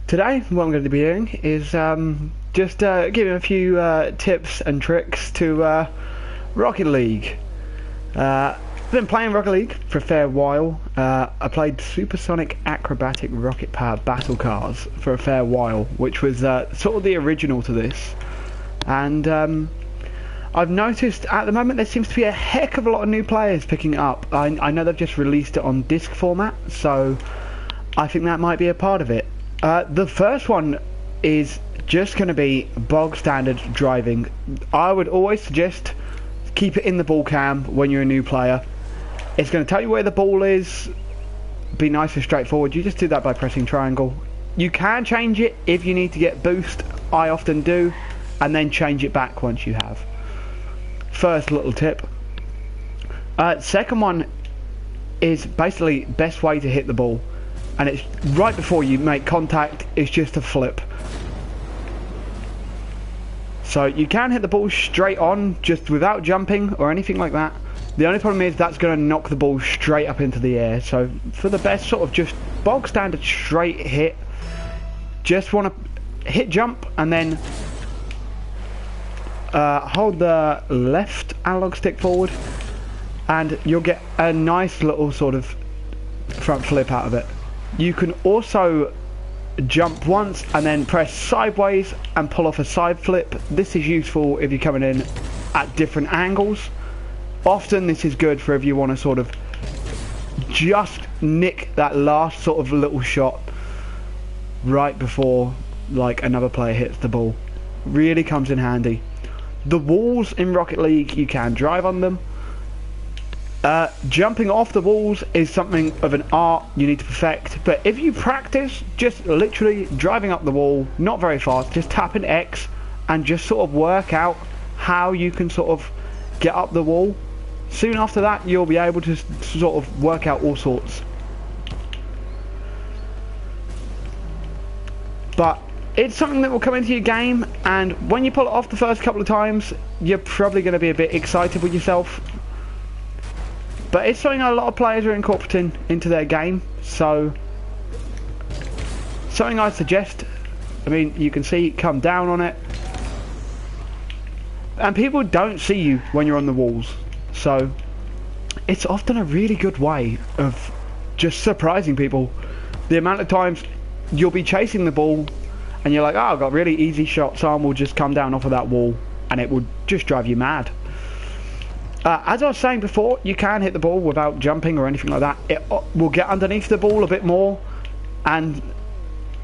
Today what I'm going to be doing is just giving a few tips and tricks to Rocket League. I've been playing Rocket League for a fair while. I played Supersonic Acrobatic Rocket Power Battle Cars for a fair while, which was sort of the original to this. And I've noticed at the moment there seems to be a heck of a lot of new players picking it up. I know they've just released it on disc format, so I think that might be a part of it. The first one is just going to be bog standard driving. I would always suggest keep it in the ball cam when you're a new player. It's going to tell you where the ball is. Be nice and straightforward. You just do that by pressing triangle. You can change it if you need to get boost. I often do, and then change it back once you have. First little tip. Second one is basically best way to hit the ball, and it's right before you make contact. It's just a flip. So you can hit the ball straight on just without jumping or anything like that. The only problem is that's going to knock the ball straight up into the air. So for the best sort of just bog standard straight hit, just want to hit jump and then hold the left analog stick forward, and you'll get a nice little sort of front flip out of it. You can also jump once and then press sideways and pull off a side flip. This is useful if you're coming in at different angles. Often this is good for if you want to sort of just nick that last sort of little shot right before like another player hits the ball. Really comes in handy. The walls in Rocket League, you can drive on them. Jumping off the walls is something of an art you need to perfect, but if you practice just literally driving up the wall, not very fast, just tapping X and just sort of work out how you can sort of get up the wall, soon after that you'll be able to sort of work out all sorts. But it's something that will come into your game, and when you pull it off the first couple of times you're probably going to be a bit excited with yourself. But it's something a lot of players are incorporating into their game, so something I suggest. I mean, you can see come down on it, and people don't see you when you're on the walls, so it's often a really good way of just surprising people. The amount of times you'll be chasing the ball and you're like, oh, I've got really easy shot, someone will just come down off of that wall and it will just drive you mad. As I was saying before, you can hit the ball without jumping or anything like that. It will get underneath the ball a bit more, and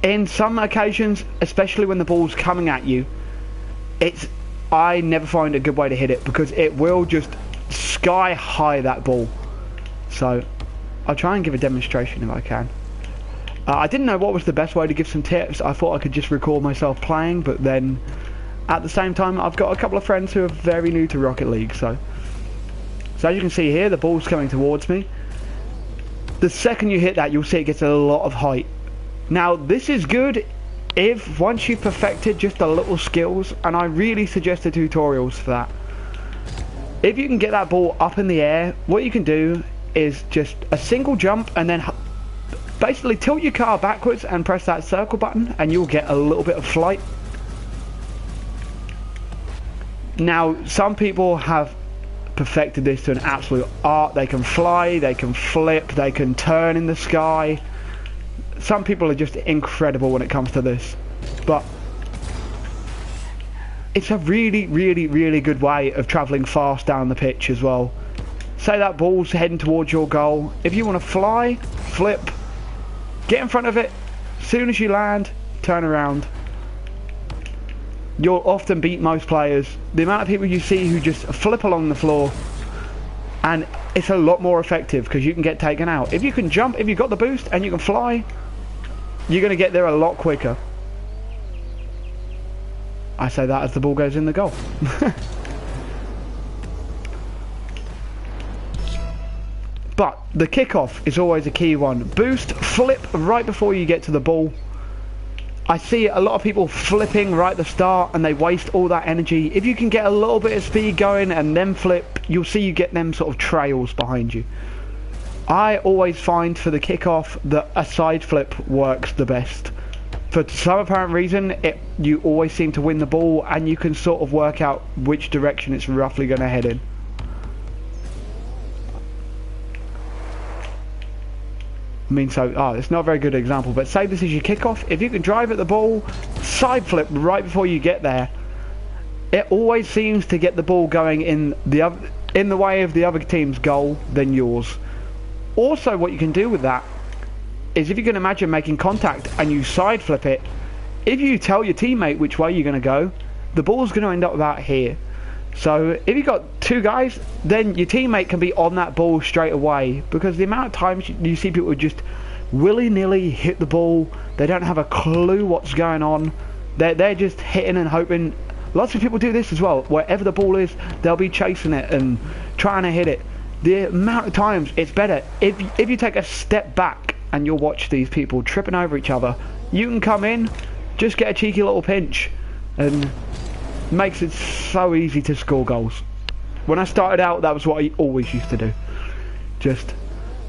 in some occasions, especially when the ball's coming at you, I never find a good way to hit it because it will just sky high that ball. So I'll try and give a demonstration if I can. I didn't know what was the best way to give some tips. I thought I could just record myself playing, but then at the same time I've got a couple of friends who are very new to Rocket League, so as you can see here, the ball's coming towards me. The second you hit that, you'll see it gets a lot of height. Now this is good if once you've perfected just the little skills, and I really suggest the tutorials for that. If you can get that ball up in the air, what you can do is just a single jump and then basically tilt your car backwards and press that circle button, and you'll get a little bit of flight. Now some people have perfected this to an absolute art. They can fly, they can flip, they can turn in the sky. Some people are just incredible when it comes to this, but it's a really good way of travelling fast down the pitch as well. Say that ball's heading towards your goal, if you want to fly, flip, get in front of it, as soon as you land, turn around. You'll often beat most players. The amount of people you see who just flip along the floor, and it's a lot more effective because you can get taken out. If you can jump, if you've got the boost and you can fly, you're going to get there a lot quicker. I say that as the ball goes in the goal. But the kickoff is always a key one. Boost, flip right before you get to the ball. I see a lot of people flipping right at the start and they waste all that energy. If you can get a little bit of speed going and then flip, you'll see you get them sort of trails behind you. I always find for the kickoff that a side flip works the best. for some apparent reason, you always seem to win the ball, and you can sort of work out which direction it's roughly going to head in. I mean, it's not a very good example, but say this is your kickoff. If you can drive at the ball, side flip right before you get there, it always seems to get the ball going in the way of the other team's goal than yours. Also, what you can do with that is, if you can imagine making contact and you side flip it, if you tell your teammate which way you're going to go, the ball's going to end up about here. So if you've got two guys, then your teammate can be on that ball straight away, because the amount of times you see people just willy-nilly hit the ball, they don't have a clue what's going on, they're just hitting and hoping. Lots of people do this as well. Wherever the ball is, they'll be chasing it and trying to hit it. The amount of times it's better if you take a step back and you'll watch these people tripping over each other. You can come in, just get a cheeky little pinch, and makes it so easy to score goals. When I started out, that was what I always used to do.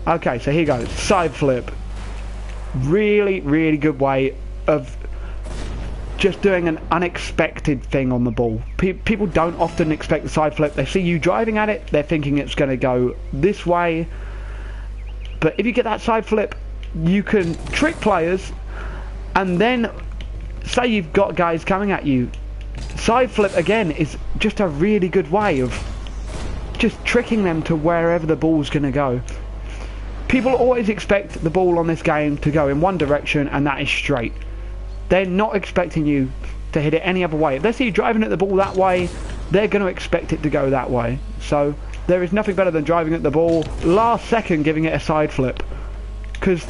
Okay, so here goes. Side flip. Really, really good way of just doing an unexpected thing on the ball. People don't often expect the side flip. They see you driving at it, they're thinking it's going to go this way. But if you get that side flip, you can trick players, and then say you've got guys coming at you. Side flip again is just a really good way of just tricking them to wherever the ball's going to go. People always expect the ball on this game to go in one direction, and that is straight. They're not expecting you to hit it any other way. If they see you driving at the ball that way, they're going to expect it to go that way. So there is nothing better than driving at the ball last second, giving it a side flip, because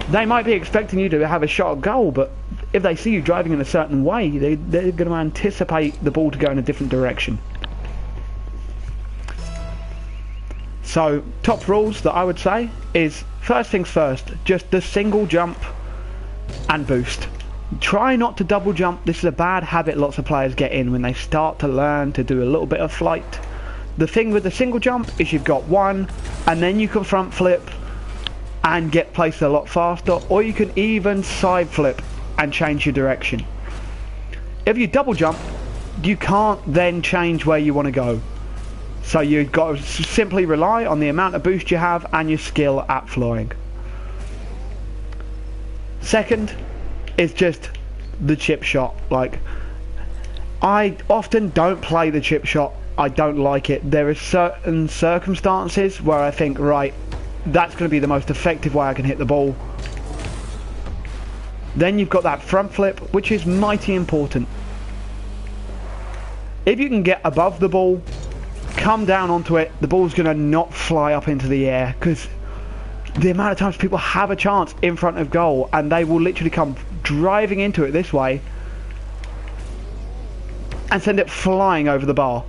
they might be expecting you to have a shot at goal, but if they see you driving in a certain way, they're going to anticipate the ball to go in a different direction. So top rules that I would say is, first things first, just the single jump and boost. Try not to double jump. This is a bad habit lots of players get in when they start to learn to do a little bit of flight. The thing with the single jump is you've got one, and then you can front flip and get placed a lot faster, or you can even side flip and change your direction. If you double jump, you can't then change where you want to go. So you've got to simply rely on the amount of boost you have and your skill at flying. Second is just the chip shot. Like, I often don't play the chip shot. I don't like it. There are certain circumstances where I think, right, that's going to be the most effective way I can hit the ball. Then you've got that front flip, which is mighty important. If you can get above the ball, come down onto it, the ball's going to not fly up into the air, because the amount of times people have a chance in front of goal and they will literally come driving into it this way and send it flying over the bar.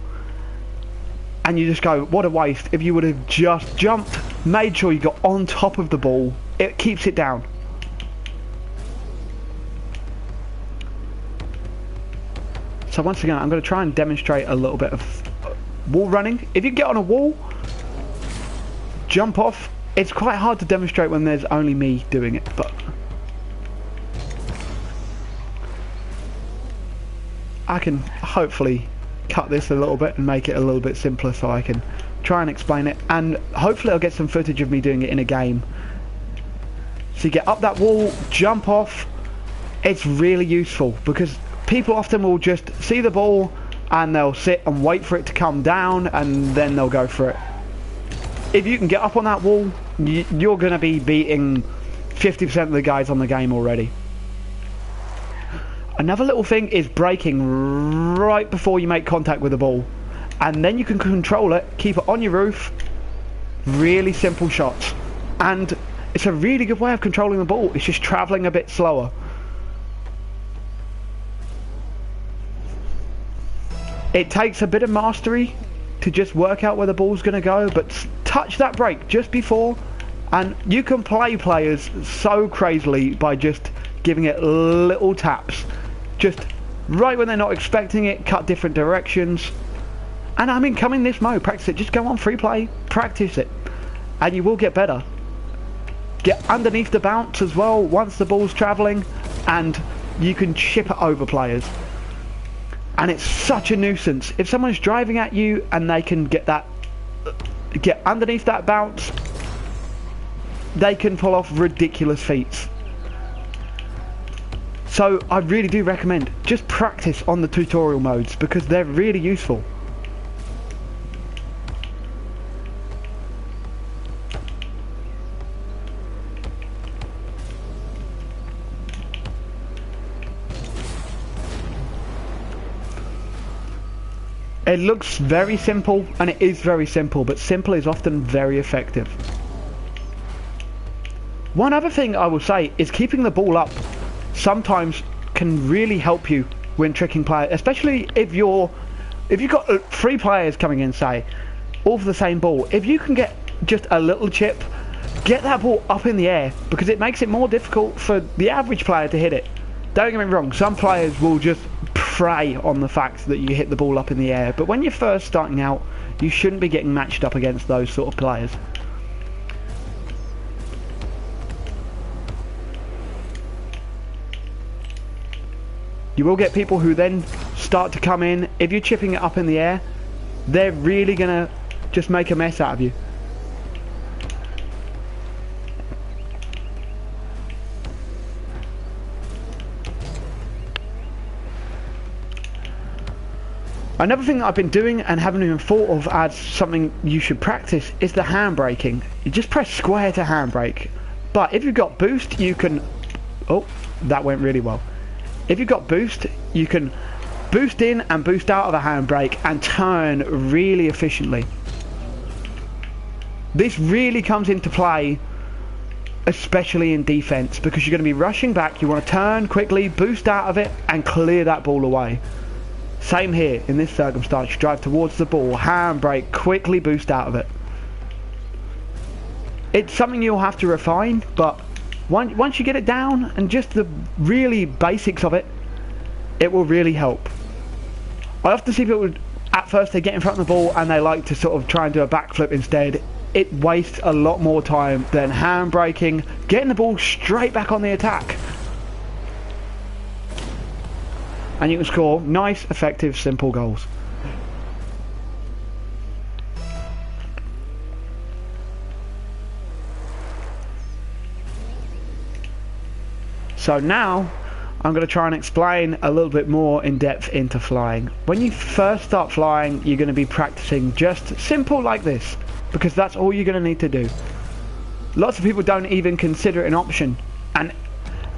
And you just go, what a waste. If you would have just jumped, made sure you got on top of the ball, it keeps it down. So once again, I'm going to try and demonstrate a little bit of wall running. If you get on a wall, jump off. It's quite hard to demonstrate when there's only me doing it, but I can hopefully cut this a little bit and make it a little bit simpler so I can try and explain it, and hopefully I'll get some footage of me doing it in a game. So you get up that wall, jump off. It's really useful because people often will just see the ball and they'll sit and wait for it to come down and then they'll go for it. If you can get up on that wall, you're going to be beating 50% of the guys on the game already. Another little thing is braking right before you make contact with the ball, and then you can control it, keep it on your roof. Really simple shots, and it's a really good way of controlling the ball. It's just travelling a bit slower. It takes a bit of mastery to just work out where the ball's going to go, but touch that brake just before, and you can play players so crazily by just giving it little taps. Just right when they're not expecting it, cut different directions. And I mean, come in this mode, practice it. Just go on free play, practice it, and you will get better. Get underneath the bounce as well once the ball's travelling, and you can chip it over players. And it's such a nuisance. If someone's driving at you and they can get underneath that bounce, they can pull off ridiculous feats. So I really do recommend just practice on the tutorial modes because they're really useful. It looks very simple, and it is very simple, but simple is often very effective. One other thing I will say is keeping the ball up sometimes can really help you when tricking players, especially if you've got 3 players coming in, say, all for the same ball. If you can get just a little chip, get that ball up in the air, because it makes it more difficult for the average player to hit it. Don't get me wrong, some players will just prey on the fact that you hit the ball up in the air, but when you're first starting out, you shouldn't be getting matched up against those sort of players. You will get people who then start to come in. If you're chipping it up in the air, they're really gonna just make a mess out of you. Another thing that I've been doing and haven't even thought of as something you should practice is the handbraking. You just press square to handbrake. But if you've got boost, you can... Oh, that went really well. If you've got boost, you can boost in and boost out of a handbrake and turn really efficiently. This really comes into play, especially in defense, because you're going to be rushing back. You want to turn quickly, boost out of it, and clear that ball away. Same here, in this circumstance, you drive towards the ball, handbrake, quickly boost out of it. It's something you'll have to refine, but once you get it down, and just the really basics of it, it will really help. I often see people, at first they get in front of the ball and they like to sort of try and do a backflip instead. It wastes a lot more time than handbraking, getting the ball straight back on the attack. And you can score nice, effective, simple goals. So now, I'm going to try and explain a little bit more in depth into flying. When you first start flying, you're going to be practicing just simple like this, because that's all you're going to need to do. Lots of people don't even consider it an option, and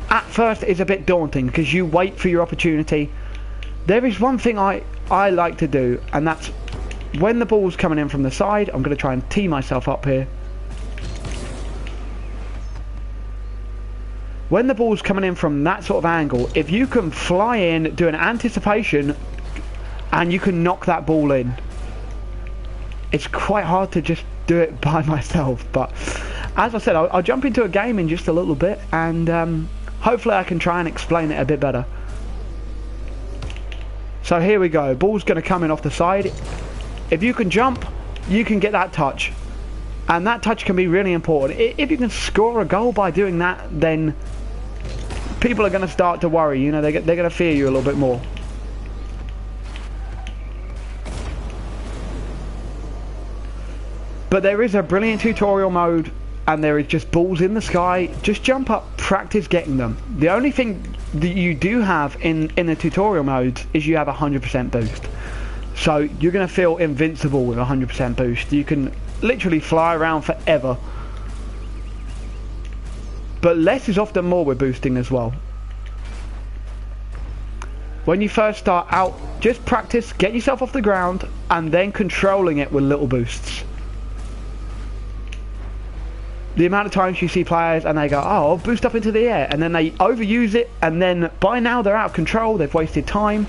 at first it's a bit daunting because you wait for your opportunity. There is one thing I like to do, and that's when the ball's coming in from the side, I'm going to try and tee myself up here. When the ball's coming in from that sort of angle, if you can fly in, do an anticipation, and you can knock that ball in. It's quite hard to just do it by myself, but as I said, I'll jump into a game in just a little bit, and hopefully I can try and explain it a bit better. So here we go, ball's going to come in off the side. If you can jump, you can get that touch, and that touch can be really important. If you can score a goal by doing that, then people are going to start to worry, you know, they're going to fear you a little bit more. But there is a brilliant tutorial mode, and there is just balls in the sky. Just jump up, practice getting them. The only thing that you do have in the tutorial mode is you have 100% boost. So you're going to feel invincible with 100% boost. You can literally fly around forever. But less is often more with boosting as well. When you first start out, just practice, get yourself off the ground, and then controlling it with little boosts. The amount of times you see players and they go, oh, I'll boost up into the air, and then they overuse it, and then by now they're out of control, they've wasted time.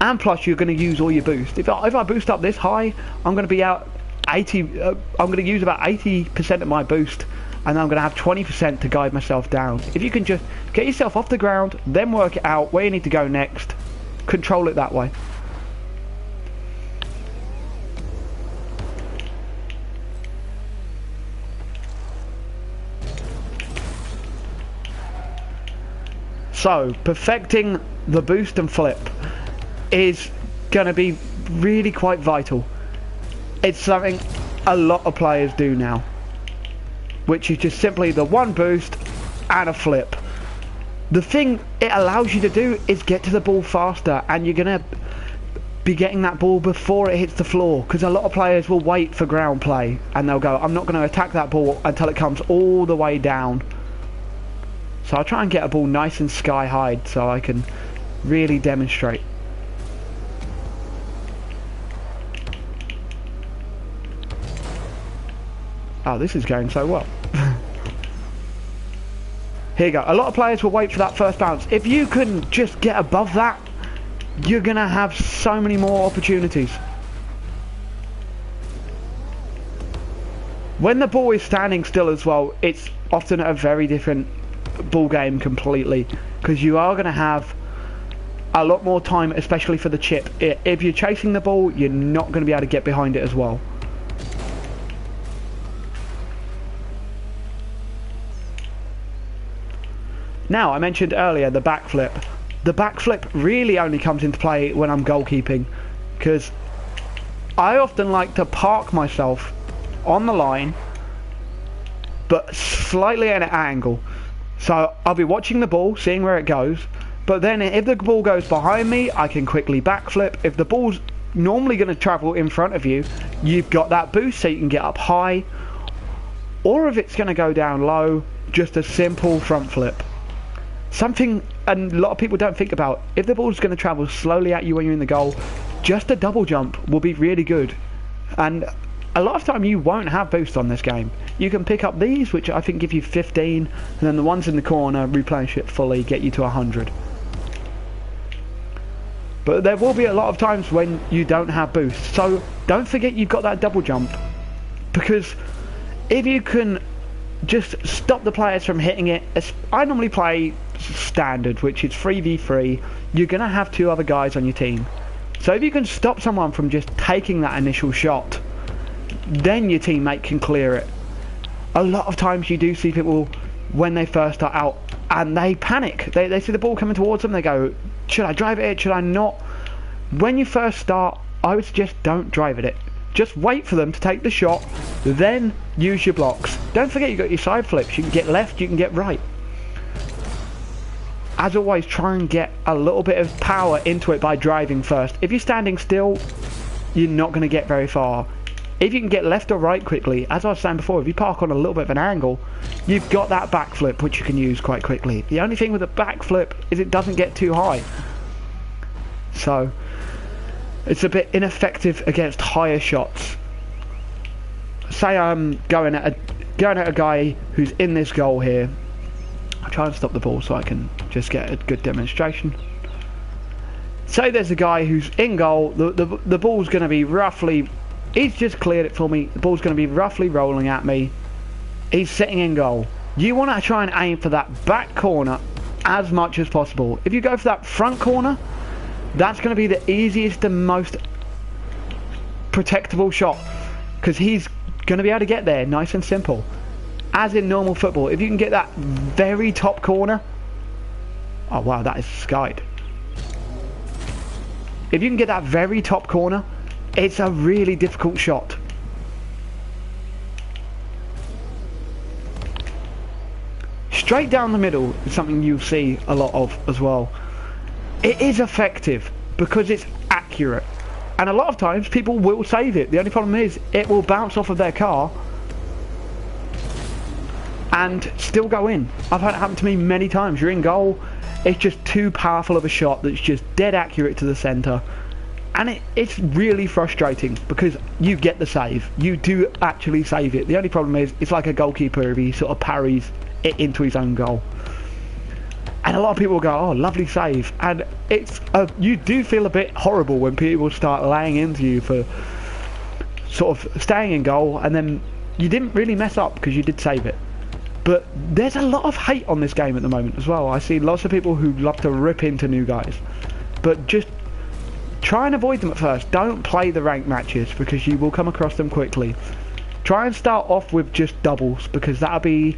And plus you're going to use all your boost. If I boost up this high, I'm going to be out 80, I'm going to use about 80% of my boost, and I'm going to have 20% to guide myself down. If you can just get yourself off the ground, then work it out where you need to go next, control it that way. So, perfecting the boost and flip is going to be really quite vital. It's something a lot of players do now, which is just simply the one boost and a flip. The thing it allows you to do is get to the ball faster, and you're going to be getting that ball before it hits the floor, because a lot of players will wait for ground play and they'll go, I'm not going to attack that ball until it comes all the way down. So I'll try and get a ball nice and sky high so I can really demonstrate. Oh, this is going so well. Here you go. A lot of players will wait for that first bounce. If you can just get above that, you're going to have so many more opportunities. When the ball is standing still as well, it's often a very different ball game completely, because you are going to have a lot more time, especially for the chip. If you're chasing the ball, you're not going to be able to get behind it as well. Now, I mentioned earlier the backflip. The backflip really only comes into play when I'm goalkeeping, because I often like to park myself on the line, but slightly at an angle. So I'll be watching the ball, seeing where it goes, but then if the ball goes behind me, I can quickly backflip. If the ball's normally going to travel in front of you, you've got that boost so you can get up high, or if it's going to go down low, just a simple front flip. Something a lot of people don't think about, if the ball's going to travel slowly at you when you're in the goal, just a double jump will be really good. And a lot of time you won't have boost on this game. You can pick up these, which I think give you 15, and then the ones in the corner, replenish it fully, get you to 100. But there will be a lot of times when you don't have boost, so don't forget you've got that double jump, because if you can just stop the players from hitting it. I normally play standard, which is 3v3. You're going to have two other guys on your team, so if you can stop someone from just taking that initial shot, then your teammate can clear it. A lot of times you do see people when they first start out and they panic. They see the ball coming towards them, they go, should I drive it? Should I not? When you first start, I would suggest don't drive at it. Just wait for them to take the shot, then use your blocks. Don't forget you've got your side flips. You can get left, you can get right. As always, try and get a little bit of power into it by driving first. If you're standing still, you're not going to get very far. If you can get left or right quickly, as I was saying before, if you park on a little bit of an angle, you've got that backflip which you can use quite quickly. The only thing with a backflip is it doesn't get too high. So it's a bit ineffective against higher shots. Say I'm going at a guy who's in this goal here. I'll try and stop the ball so I can just get a good demonstration. Say there's a guy who's in goal, the ball's going to be roughly, he's just cleared it for me, the ball's going to be roughly rolling at me, he's sitting in goal. You want to try and aim for that back corner as much as possible. If you go for that front corner, that's going to be the easiest and most protectable shot, because he's going to be able to get there nice and simple. As in normal football, if you can get that very top corner, oh wow, that is skied. If you can get that very top corner, it's a really difficult shot. Straight down the middle is something you'll see a lot of as well. It is effective because it's accurate, and a lot of times people will save it. The only problem is it will bounce off of their car and still go in. I've had it happen to me many times. You're in goal, it's just too powerful of a shot that's just dead accurate to the centre, and it's really frustrating because you get the save. You do actually save it. The only problem is it's like a goalkeeper if he sort of parries it into his own goal. And a lot of people go, oh, lovely save, and it's you do feel a bit horrible when people start laying into you for sort of staying in goal, and then you didn't really mess up because you did save it. But there's a lot of hate on this game at the moment as well. I see lots of people who love to rip into new guys, but just try and avoid them at first. Don't play the ranked matches because you will come across them quickly. Try and start off with just doubles, because that'll be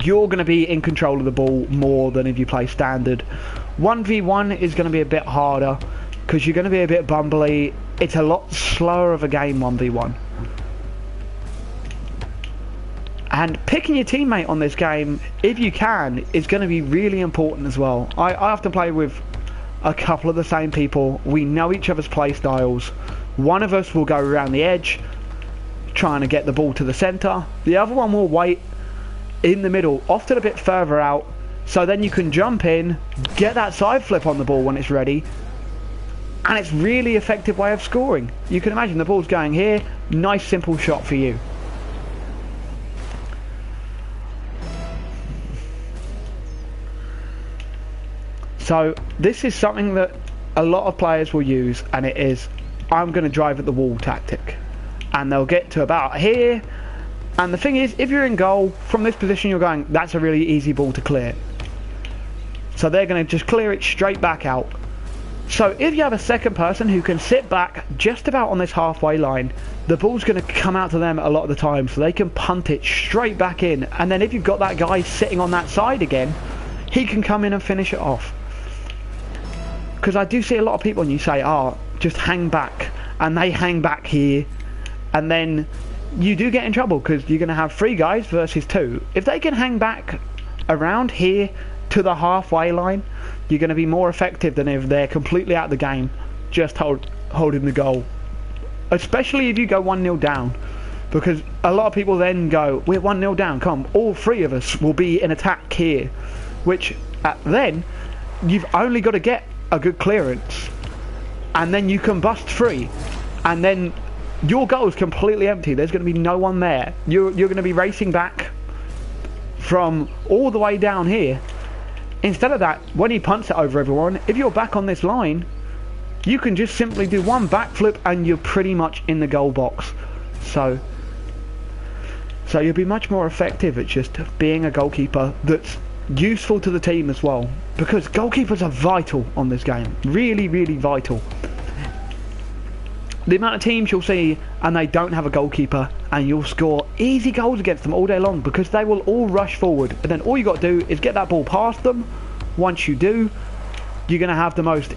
you're going to be in control of the ball more than if you play standard. 1v1 is going to be a bit harder because you're going to be a bit bumbly. It's a lot slower of a game, 1v1. And picking your teammate on this game, if you can, is going to be really important as well. I often play with a couple of the same people. We know each other's play styles. One of us will go around the edge, trying to get the ball to the centre. The other one will wait in the middle, often a bit further out, so then you can jump in, get that side flip on the ball when it's ready, and it's really effective way of scoring. You can imagine the ball's going here, nice simple shot for you. So this is something that a lot of players will use, and it is, I'm going to drive at the wall tactic. And they'll get to about here, and the thing is, if you're in goal, from this position you're going, that's a really easy ball to clear. So they're going to just clear it straight back out. So if you have a second person who can sit back just about on this halfway line, the ball's going to come out to them a lot of the time, so they can punt it straight back in. And then if you've got that guy sitting on that side again, he can come in and finish it off. Because I do see a lot of people, and you say, oh, just hang back, and they hang back here, and then you do get in trouble because you're going to have 3 guys versus 2. If they can hang back around here to the halfway line, you're going to be more effective than if they're completely out of the game, just holding the goal. Especially if you go 1-0 down, because a lot of people then go, we're 1-0 down, come, all 3 of us will be in attack here, which then you've only got to get a good clearance, and then you can bust free, and then your goal is completely empty. There's going to be no one there. You're going to be racing back from all the way down here. Instead of that, when he punts it over everyone, if you're back on this line, you can just simply do one backflip and you're pretty much in the goal box. So you'll be much more effective at just being a goalkeeper that's useful to the team as well, because goalkeepers are vital on this game, really, really vital. The amount of teams you'll see and they don't have a goalkeeper, and you'll score easy goals against them all day long because they will all rush forward, and then all you got to do is get that ball past them. Once you do, you're going to have the most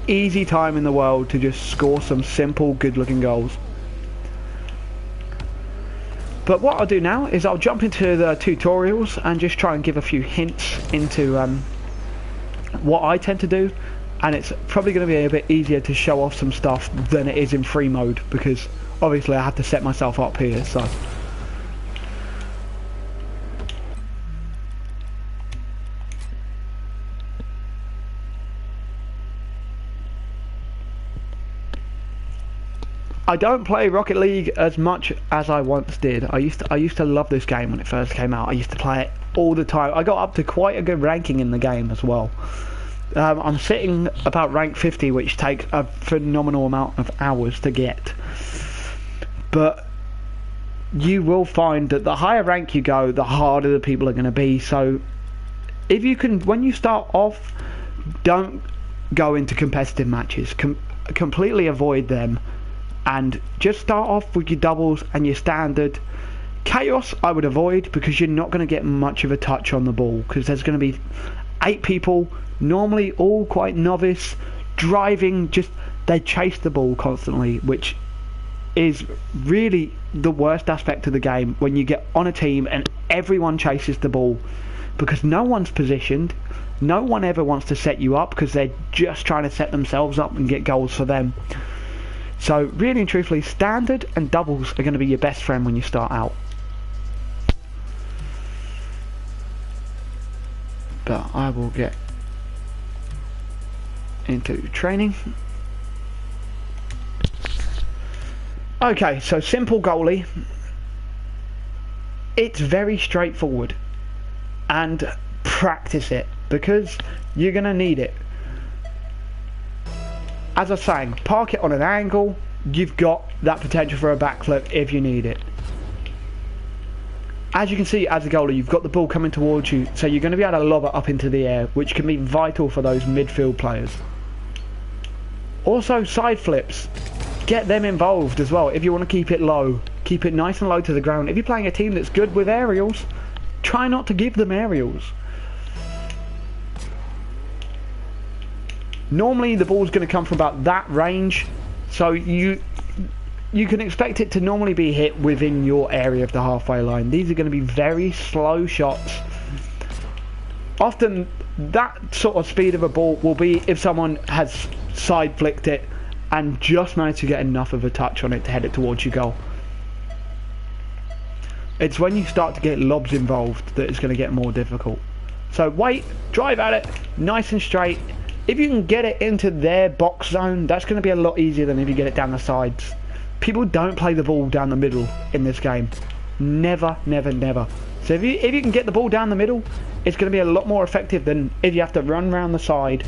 easy time in the world to just score some simple, good looking goals. But what I'll do now is I'll jump into the tutorials and just try and give a few hints into what I tend to do, and it's probably going to be a bit easier to show off some stuff than it is in free mode, because obviously I have to set myself up here. So I don't play Rocket League as much as I once did. I used to love this game when it first came out. I used to play it all the time. I got up to quite a good ranking in the game as well. I'm sitting about rank 50, which takes a phenomenal amount of hours to get. But you will find that the higher rank you go, the harder the people are going to be. So if you can, when you start off, don't go into competitive matches. Completely avoid them. And just start off with your doubles and your standard. Chaos I would avoid, because you're not going to get much of a touch on the ball, because there's going to be 8 people, normally all quite novice, driving, just they chase the ball constantly, which is really the worst aspect of the game, when you get on a team and everyone chases the ball, because no one's positioned, no one ever wants to set you up, because they're just trying to set themselves up and get goals for them. So really and truthfully, standard and doubles are going to be your best friend when you start out. But I will get into training. Okay, so simple goalie. It's very straightforward, and practice it, because you're going to need it. As I was saying, park it on an angle. You've got that potential for a backflip if you need it. As you can see, as a goalie, you've got the ball coming towards you, so you're going to be able to lob it up into the air, which can be vital for those midfield players. Also, side flips. Get them involved as well. If you want to keep it low, keep it nice and low to the ground. If you're playing a team that's good with aerials, try not to give them aerials. Normally the ball's going to come from about that range, so you can expect it to normally be hit within your area of the halfway line. These are going to be very slow shots. Often that sort of speed of a ball will be if someone has side flicked it and just managed to get enough of a touch on it to head it towards your goal. It's when you start to get lobs involved that it's going to get more difficult. So wait, drive at it, nice and straight. If you can get it into their box zone, that's going to be a lot easier than if you get it down the sides. People don't play the ball down the middle in this game. Never, never, never. So if you can get the ball down the middle, it's going to be a lot more effective than if you have to run around the side.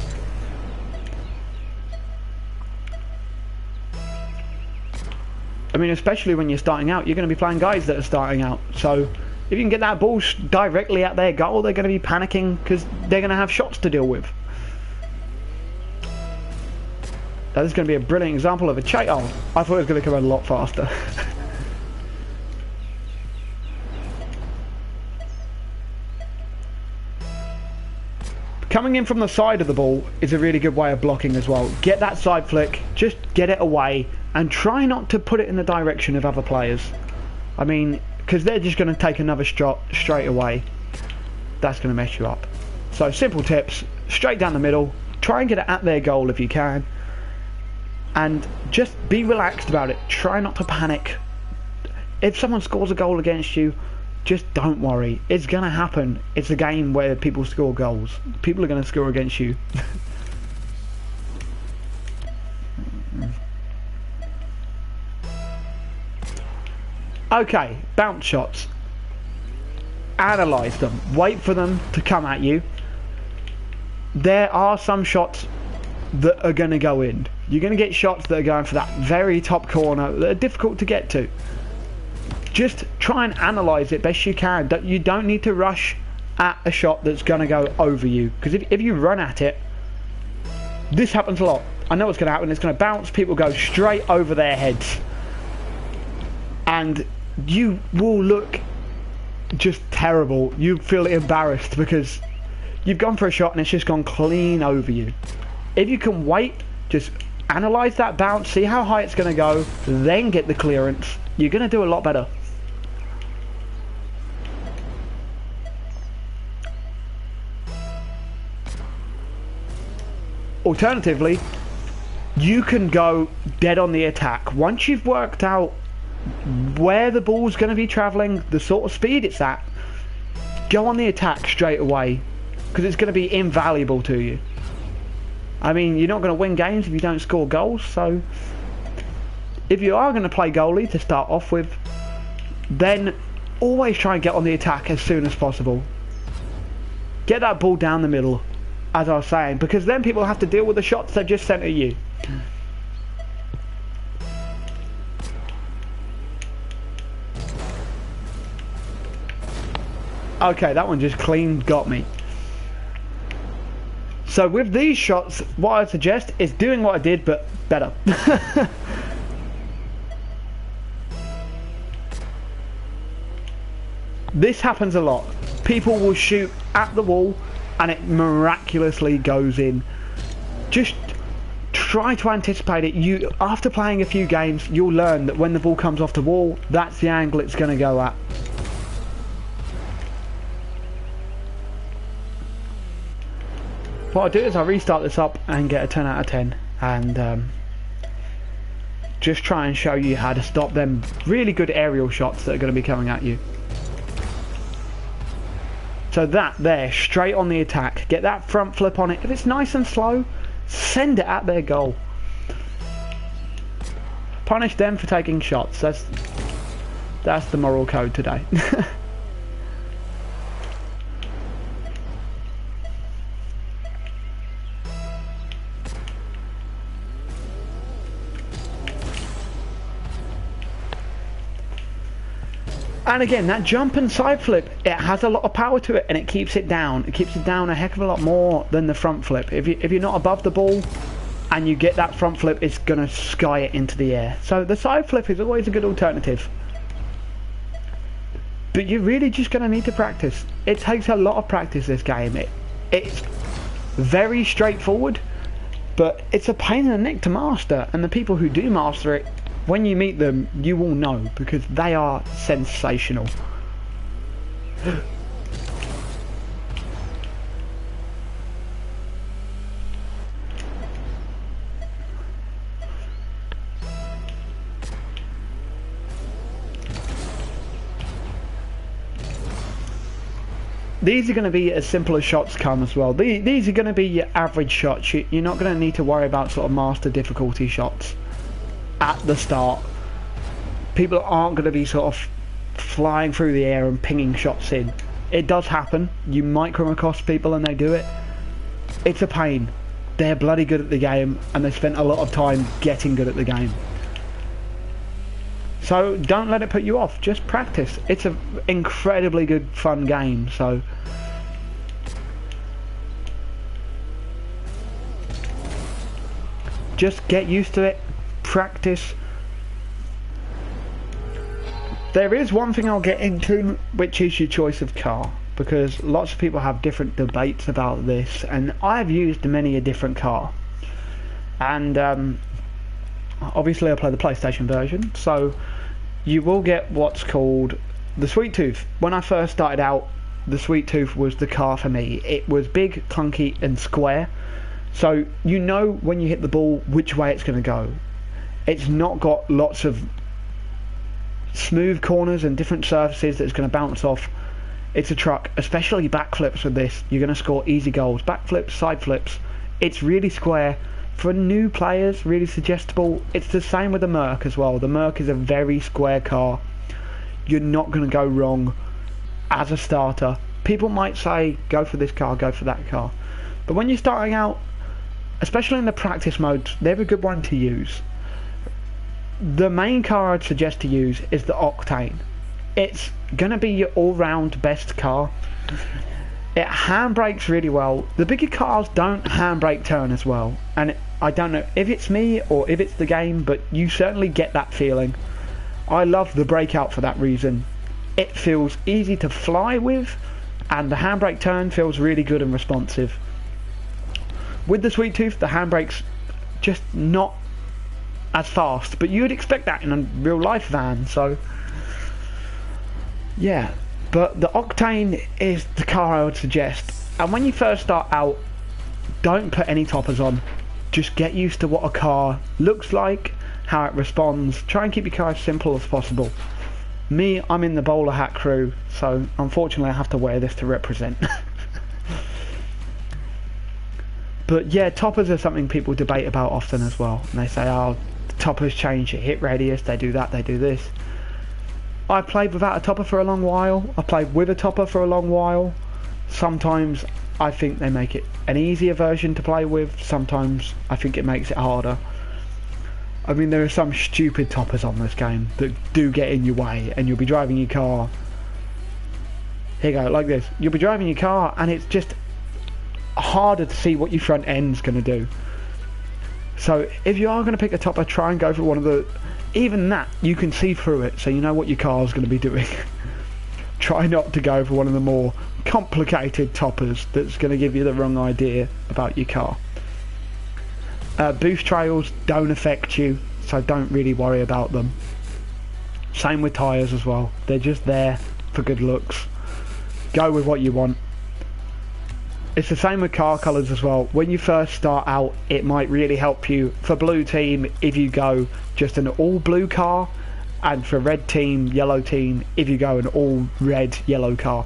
I mean, especially when you're starting out, you're going to be playing guys that are starting out. So if you can get that ball directly at their goal, they're going to be panicking because they're going to have shots to deal with. That is going to be a brilliant example of a chase. Oh, I thought it was going to come a lot faster. Coming in from the side of the ball is a really good way of blocking as well. Get that side flick, just get it away, and try not to put it in the direction of other players. I mean, because they're just going to take another shot straight away. That's going to mess you up. So simple tips, straight down the middle, try and get it at their goal if you can. And just be relaxed about it. Try not to panic. If someone scores a goal against you, just don't worry. It's going to happen. It's a game where people score goals. People are going to score against you. Okay, bounce shots. Analyse them. Wait for them to come at you. There are some shots that are going to go in. You're going to get shots that are going for that very top corner that are difficult to get to. Just try and analyse it best you can. You don't need to rush at a shot that's going to go over you. Because if you run at it, this happens a lot. I know what's going to happen. It's going to bounce. People go straight over their heads. And you will look just terrible. You feel embarrassed because you've gone for a shot and it's just gone clean over you. If you can wait, just analyse that bounce, see how high it's going to go, then get the clearance. You're going to do a lot better. Alternatively, you can go dead on the attack. Once you've worked out where the ball's going to be travelling, the sort of speed it's at, go on the attack straight away, because it's going to be invaluable to you. I mean, you're not going to win games if you don't score goals, so if you are going to play goalie to start off with, then always try and get on the attack as soon as possible. Get that ball down the middle, as I was saying, because then people have to deal with the shots they've just sent at you. Okay, that one just clean got me. So with these shots, what I suggest is doing what I did, but better. This happens a lot. People will shoot at the wall and it miraculously goes in. Just try to anticipate it. After playing a few games, you'll learn that when the ball comes off the wall, that's the angle it's going to go at. What I'll do is I'll restart this up and get a 10 out of 10 and just try and show you how to stop them really good aerial shots that are going to be coming at you. So that there, straight on the attack, get that front flip on it. If it's nice and slow, send it at their goal. Punish them for taking shots. That's the moral code today. And again, that jump and side flip, it has a lot of power to it and it keeps it down. It keeps it down a heck of a lot more than the front flip. If you're not above the ball and you get that front flip, it's going to sky it into the air. So the side flip is always a good alternative. But you're really just going to need to practice. It takes a lot of practice, this game. It's very straightforward, but it's a pain in the neck to master. And the people who do master it, when you meet them, you will know, because they are sensational. These are going to be as simple as shots come as well. These are going to be your average shots. You're not going to need to worry about sort of master difficulty shots at the start. People aren't going to be sort of flying through the air and pinging shots in. It does happen. You might come across people and they do it. It's a pain. They're bloody good at the game, and they spent a lot of time getting good at the game. So don't let it put you off. Just practice. It's an incredibly good, fun game. So just get used to it. Practice. There is one thing I'll get into, which is your choice of car, because lots of people have different debates about this, and I've used many a different car. And obviously I play the PlayStation version, so you will get what's called the Sweet Tooth. When I first started out, the Sweet Tooth was the car for me. It was big, clunky and square, so you know when you hit the ball which way it's going to go. It's not got lots of smooth corners and different surfaces that it's going to bounce off. It's a truck, especially backflips with this. You're going to score easy goals. Backflips, side flips. It's really square. For new players, really suggestible. It's the same with the Merc as well. The Merc is a very square car. You're not going to go wrong as a starter. People might say, go for this car, go for that car. But when you're starting out, especially in the practice modes, they're a good one to use. The main car I'd suggest to use is the Octane. It's going to be your all-round best car. It handbrakes really well. The bigger cars don't handbrake turn as well, and I don't know if it's me or if it's the game, but you certainly get that feeling. I love the Breakout for that reason. It feels easy to fly with, and the handbrake turn feels really good and responsive. With the Sweet Tooth, the handbrake's just not as fast, but you'd expect that in a real life van, so yeah. But the Octane is the car I would suggest. And when you first start out, don't put any toppers on. Just get used to what a car looks like, how it responds. Try and keep your car as simple as possible. Me, I'm in the bowler hat crew, so unfortunately I have to wear this to represent. But yeah, toppers are something people debate about often as well. And they say, oh, the toppers change your hit radius, they do that, they do this. I played without a topper for a long while. I played with a topper for a long while. Sometimes I think they make it an easier version to play with. Sometimes I think it makes it harder. I mean, there are some stupid toppers on this game that do get in your way, and you'll be driving your car. Here you go, like this. You'll be driving your car and it's just harder to see what your front end's going to do. So if you are going to pick a topper, try and go for one of the... Even that, you can see through it, so you know what your car's going to be doing. Try not to go for one of the more complicated toppers that's going to give you the wrong idea about your car. Boost trails don't affect you, so don't really worry about them. Same with tyres as well. They're just there for good looks. Go with what you want. It's the same with car colours as well. When you first start out, it might really help you for blue team if you go just an all blue car, and for red team, yellow team if you go an all red yellow car,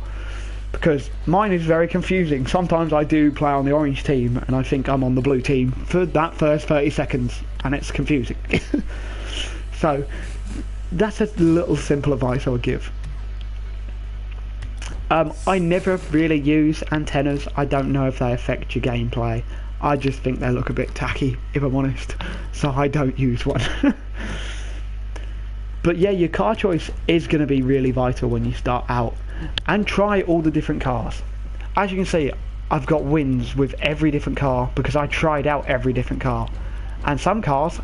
because mine is very confusing. Sometimes I do play on the orange team and I think I'm on the blue team for that first 30 seconds and it's confusing. So that's a little simple advice I would give. I never really use antennas. I don't know if they affect your gameplay. I just think they look a bit tacky, if I'm honest, so I don't use one. But yeah, your car choice is going to be really vital when you start out, and try all the different cars. As you can see, I've got wins with every different car because I tried out every different car, and some cars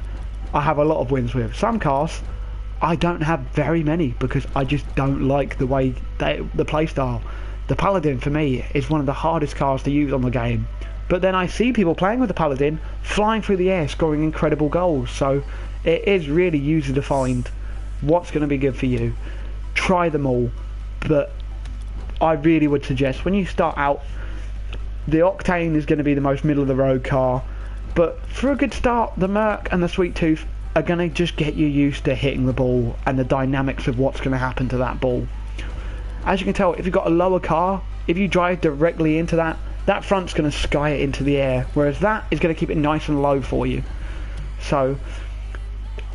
I have a lot of wins with. Some cars I don't have very many because I just don't like the way the playstyle. The Paladin for me is one of the hardest cars to use on the game. But then I see people playing with the Paladin, flying through the air, scoring incredible goals. So it is really user defined what's going to be good for you. Try them all, but I really would suggest when you start out, the Octane is going to be the most middle of the road car, but for a good start, the Merc and the Sweet Tooth are going to just get you used to hitting the ball and the dynamics of what's going to happen to that ball. As you can tell, if you've got a lower car, if you drive directly into that, that front's going to sky it into the air, whereas that is going to keep it nice and low for you. So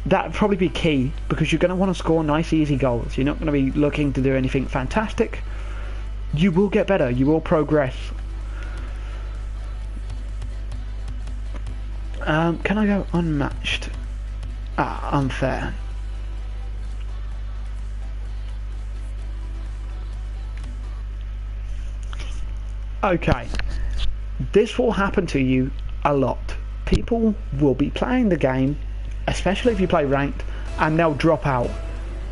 that would probably be key, because you're going to want to score nice easy goals. You're not going to be looking to do anything fantastic. You will get better, you will progress. Can I go unmatched? Unfair. Okay, this will happen to you a lot. People will be playing the game, especially if you play ranked, and they'll drop out.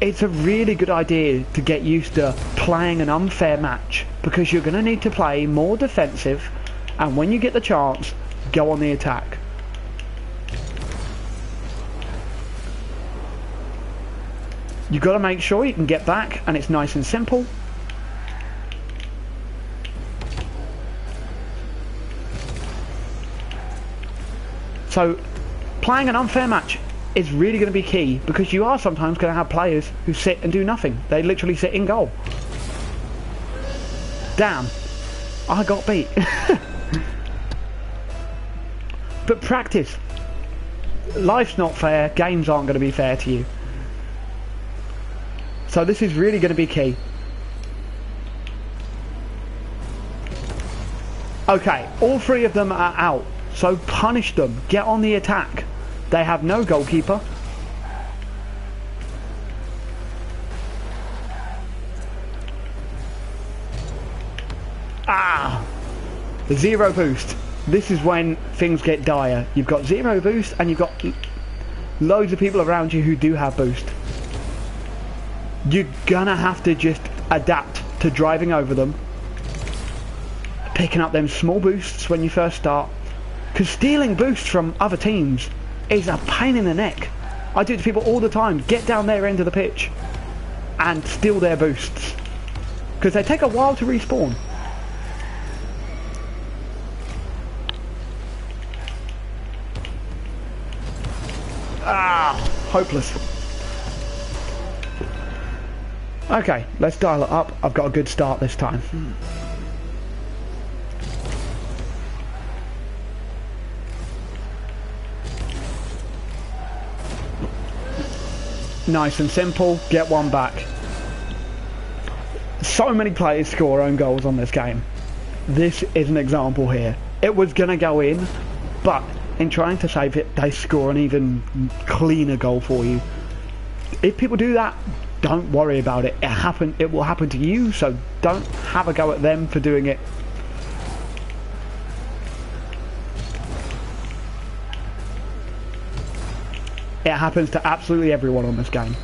It's a really good idea to get used to playing an unfair match, because you're going to need to play more defensive, and when you get the chance, go on the attack. You've got to make sure you can get back, and it's nice and simple. So playing an unfair match is really going to be key, because you are sometimes going to have players who sit and do nothing. They literally sit in goal. Damn, I got beat. But practice. Life's not fair, games aren't going to be fair to you. So this is really going to be key. Okay, all three of them are out. So punish them. Get on the attack. They have no goalkeeper. Zero boost. This is when things get dire. You've got zero boost and you've got loads of people around you who do have boost. You're gonna have to just adapt to driving over them, picking up them small boosts when you first start, because stealing boosts from other teams is a pain in the neck. I do it to people all the time. Get down their end of the pitch and steal their boosts, because they take a while to respawn. Hopeless. Okay, let's dial it up. I've got a good start this time. Nice and simple, get one back. So many players score own goals on this game. This is an example here. It was gonna go in, but in trying to save it, they score an even cleaner goal for you. If people do that, don't worry about it. It will happen to you, so don't have a go at them for doing it. It happens to absolutely everyone on this game.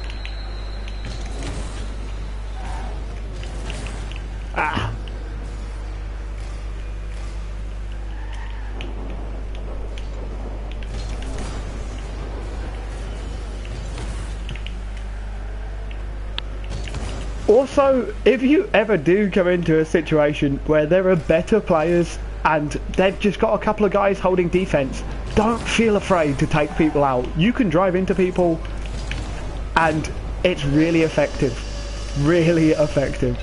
Also, if you ever do come into a situation where there are better players and they've just got a couple of guys holding defense, don't feel afraid to take people out. You can drive into people and it's really effective. Really effective.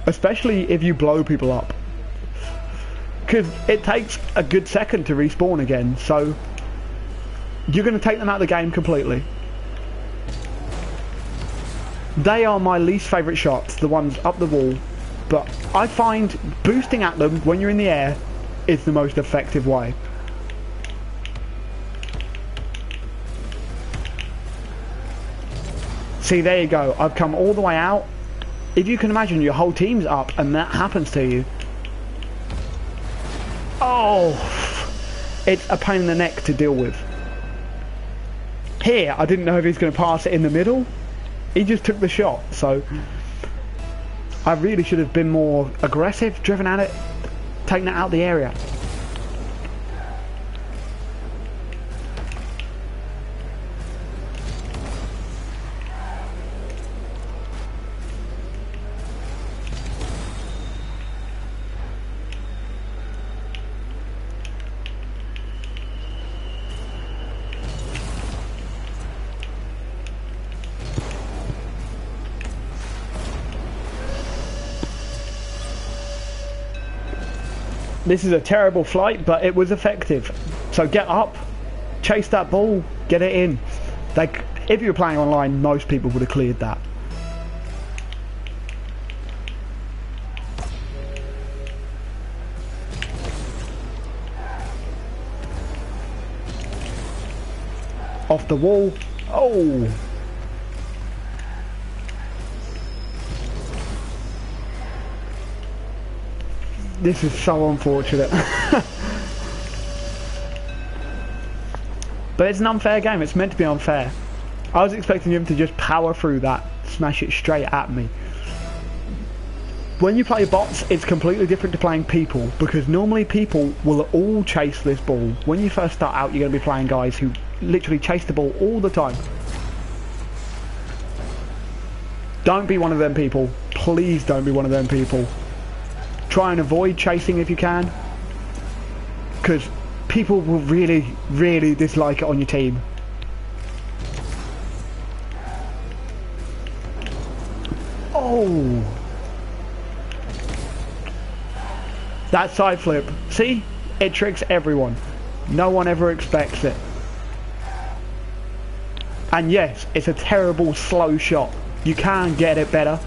Especially if you blow people up. Because it takes a good second to respawn again, so you're going to take them out of the game completely. They are my least favourite shots, the ones up the wall, but I find boosting at them when you're in the air is the most effective way. See, there you go, I've come all the way out. If you can imagine your whole team's up and that happens to you. Oh, it's a pain in the neck to deal with. Here, I didn't know if he was going to pass it in the middle. He just took the shot, so I really should have been more aggressive, driven at it, taken it out of the area. This is a terrible flight, but it was effective. So get up, chase that ball, get it in. Like, if you were playing online, most people would have cleared that. Off the wall. Oh! This is so unfortunate. But it's an unfair game. It's meant to be unfair. I was expecting him to just power through that, smash it straight at me. When you play bots, it's completely different to playing people, because normally people will all chase this ball. When you first start out, you're going to be playing guys who literally chase the ball all the time. Don't be one of them people. Please don't be one of them people. Try and avoid chasing if you can, because people will really, really dislike it on your team. Oh! That side flip. See? It tricks everyone. No one ever expects it. And yes, it's a terrible slow shot. You can get it better.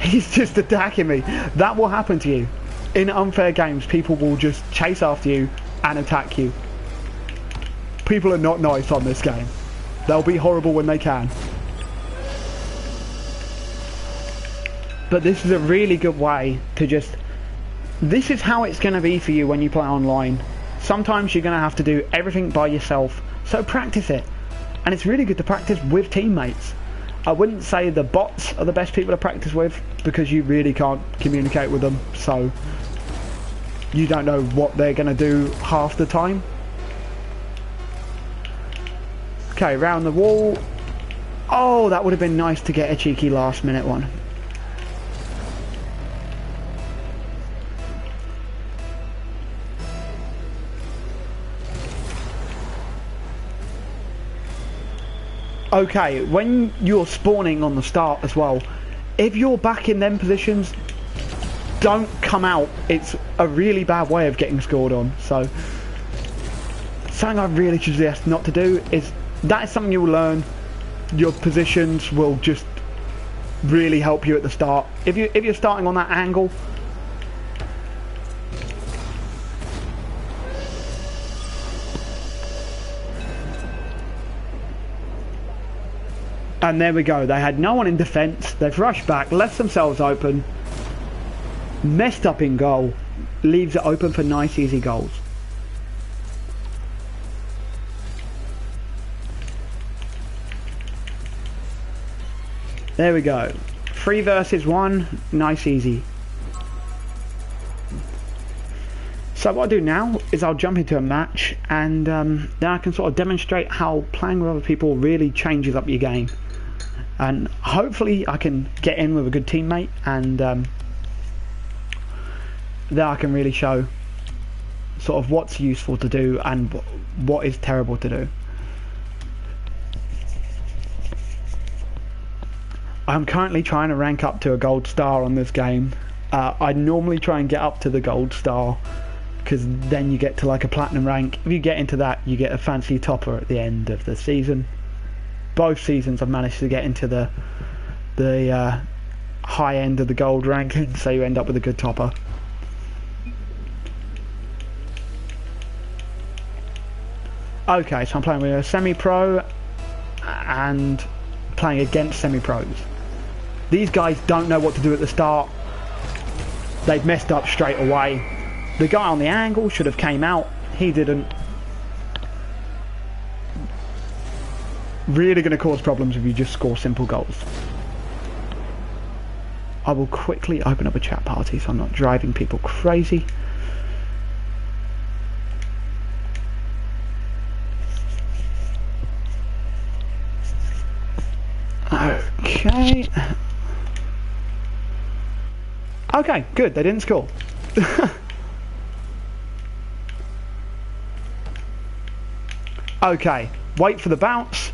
He's just attacking me. That will happen to you. In unfair games, people will just chase after you and attack you. People are not nice on this game. They'll be horrible when they can. But this is a really good way to just... This is how it's going to be for you when you play online. Sometimes you're going to have to do everything by yourself. So practice it. And it's really good to practice with teammates. I wouldn't say the bots are the best people to practice with, because you really can't communicate with them, so you don't know what they're going to do half the time. Okay, round the wall. Oh, that would have been nice to get a cheeky last minute one. Okay, when you're spawning on the start as well, if you're back in them positions, don't come out. It's a really bad way of getting scored on. So something I really suggest not to do is, that is something you'll learn. Your positions will just really help you at the start. If you're starting on that angle, and there we go, they had no one in defence, they've rushed back, left themselves open, messed up in goal, leaves it open for nice easy goals. There we go, 3 versus 1, nice easy. So what I'll do now is I'll jump into a match, and then I can sort of demonstrate how playing with other people really changes up your game. And hopefully I can get in with a good teammate, and then I can really show sort of what's useful to do and what is terrible to do. I'm currently trying to rank up to a gold star on this game. I normally try and get up to the gold star, because then you get to like a platinum rank. If you get into that, you get a fancy topper at the end of the season. Both seasons I've managed to get into the high end of the gold ranking, so you end up with a good topper. Okay, so I'm playing with a semi-pro and playing against semi-pros. These guys don't know what to do at the start. They've messed up straight away. The guy on the angle should have came out. He didn't. Really going to cause problems if you just score simple goals. I will quickly open up a chat party so I'm not driving people crazy. Okay. Okay, good. They didn't score. Okay, wait for the bounce.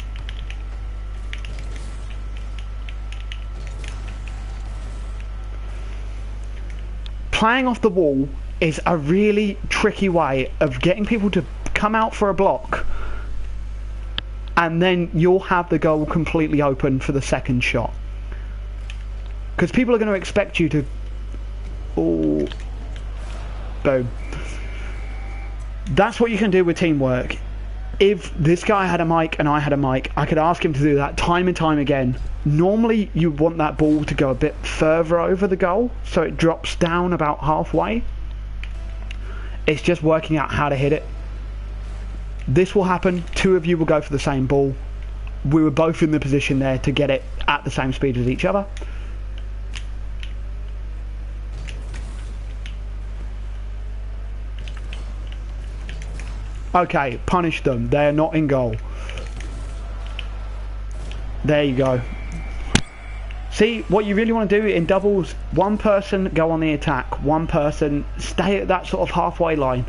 Playing off the wall is a really tricky way of getting people to come out for a block, and then you'll have the goal completely open for the second shot. Because people are going to expect you to... Oh, boom. That's what you can do with teamwork. If this guy had a mic and I had a mic, I could ask him to do that time and time again. Normally you want that ball to go a bit further over the goal, so it drops down about halfway. It's just working out how to hit it. This will happen. Two of you will go for the same ball. We were both in the position there to get it at the same speed as each other. Okay, punish them. They're not in goal. There you go. See, what you really want to do in doubles, one person go on the attack, one person stay at that sort of halfway line.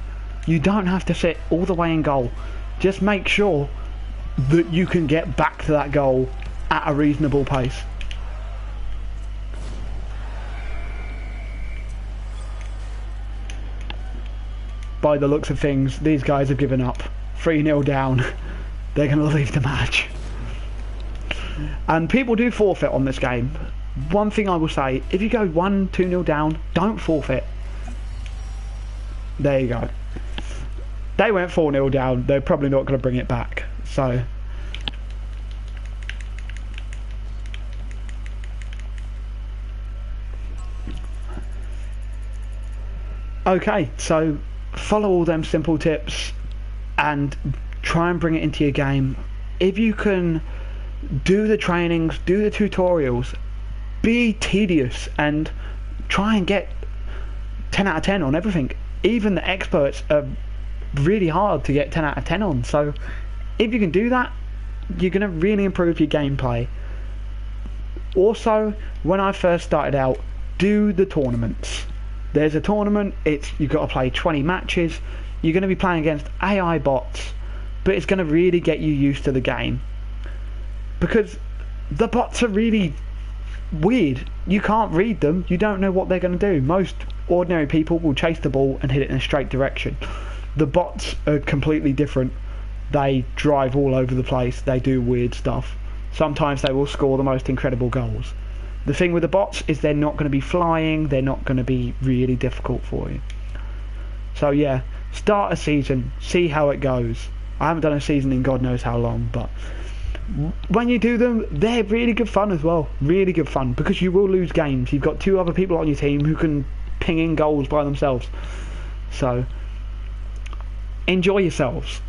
You don't have to sit all the way in goal. Just make sure that you can get back to that goal at a reasonable pace. By the looks of things, these guys have given up. 3-0 down. They're going to leave the match. And people do forfeit on this game. One thing I will say, if you go 1-2-0 down, don't forfeit. There you go. They went 4-0 down. They're probably not going to bring it back. So... okay, so follow all them simple tips and try and bring it into your game. If you can do the trainings, do the tutorials, be tedious and try and get 10 out of 10 on everything. Even the experts are really hard to get 10 out of 10 on, so if you can do that, you're going to really improve your gameplay. Also, when I first started out, do the tournaments. There's a tournament, you've got to play 20 matches, you're going to be playing against AI bots, but it's going to really get you used to the game. Because the bots are really weird. You can't read them, you don't know what they're going to do. Most ordinary people will chase the ball and hit it in a straight direction. The bots are completely different. They drive all over the place, they do weird stuff. Sometimes they will score the most incredible goals. The thing with the bots is they're not going to be flying, they're not going to be really difficult for you. So yeah, start a season, see how it goes. I haven't done a season in God knows how long, but when you do them, they're really good fun as well. Really good fun, because you will lose games. You've got two other people on your team who can ping in goals by themselves. So enjoy yourselves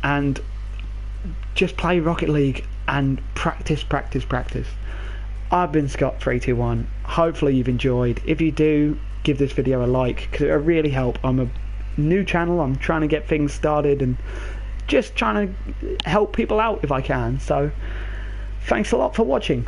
and just play Rocket League and practice. I've been Scott321. Hopefully you've enjoyed. If you do, give this video a like, because it'll really help. I'm a new channel, I'm trying to get things started and just trying to help people out if I can. So thanks a lot for watching.